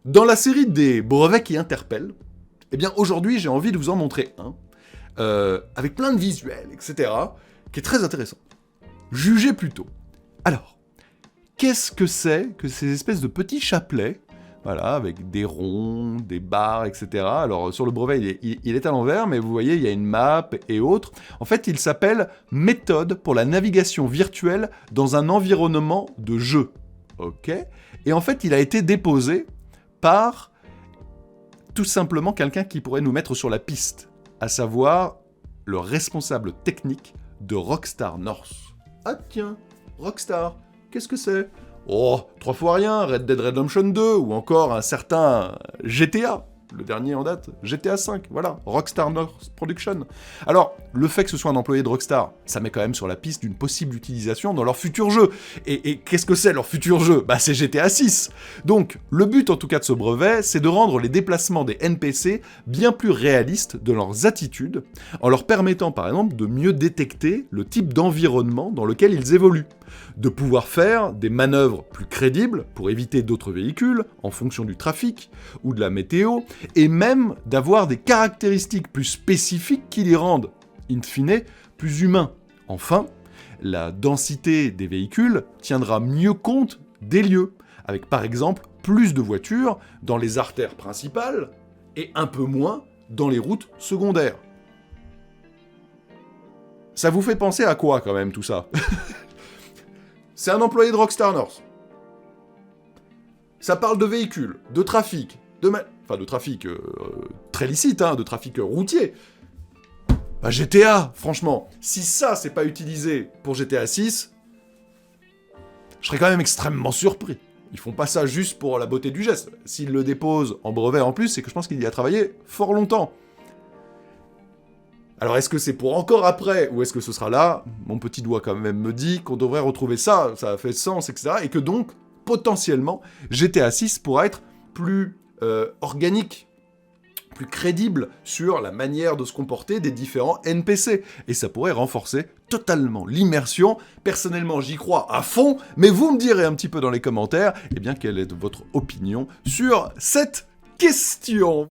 Dans la série des brevets qui interpellent, eh bien aujourd'hui j'ai envie de vous en montrer un, avec plein de visuels, etc., qui est très intéressant. Jugez plutôt. Alors, qu'est-ce que c'est que ces espèces de petits chapelets, voilà, avec des ronds, des barres, etc. Alors sur le brevet il est à l'envers, mais vous voyez il y a une map et autres. En fait il s'appelle méthode pour la navigation virtuelle dans un environnement de jeu. Ok. Et en fait il a été déposé par tout simplement quelqu'un qui pourrait nous mettre sur la piste, à savoir le responsable technique de Rockstar North. Ah tiens, Rockstar, qu'est-ce que c'est ? Oh, 3 fois rien, Red Dead Redemption 2, ou encore un certain GTA, le dernier en date, GTA 5, voilà, Rockstar North Production. Alors, le fait que ce soit un employé de Rockstar, ça met quand même sur la piste d'une possible utilisation dans leur futur jeu. Et qu'est-ce que c'est leur futur jeu ? Bah c'est GTA 6. Donc, le but en tout cas de ce brevet, c'est de rendre les déplacements des NPC bien plus réalistes de leurs attitudes, en leur permettant par exemple de mieux détecter le type d'environnement dans lequel ils évoluent, de pouvoir faire des manœuvres plus crédibles pour éviter d'autres véhicules en fonction du trafic ou de la météo, et même d'avoir des caractéristiques plus spécifiques qui les rendent, in fine, plus humains. Enfin, la densité des véhicules tiendra mieux compte des lieux, avec par exemple plus de voitures dans les artères principales et un peu moins dans les routes secondaires. Ça vous fait penser à quoi quand même tout ça ? C'est un employé de Rockstar North. Ça parle de véhicules, de trafic, de trafic très licite, hein, de trafic routier. Bah GTA, franchement, si ça c'est pas utilisé pour GTA 6, je serais quand même extrêmement surpris. Ils font pas ça juste pour la beauté du geste. S'ils le déposent en brevet en plus, c'est que je pense qu'il y a travaillé fort longtemps. Alors est-ce que c'est pour encore après, ou est-ce que ce sera là ? Mon petit doigt quand même me dit qu'on devrait retrouver ça, ça a fait sens, etc. Et que donc, potentiellement, GTA 6 pourra être plus organique, plus crédible sur la manière de se comporter des différents NPC. Et ça pourrait renforcer totalement l'immersion. Personnellement, j'y crois à fond, mais vous me direz un petit peu dans les commentaires, eh bien, quelle est votre opinion sur cette question ?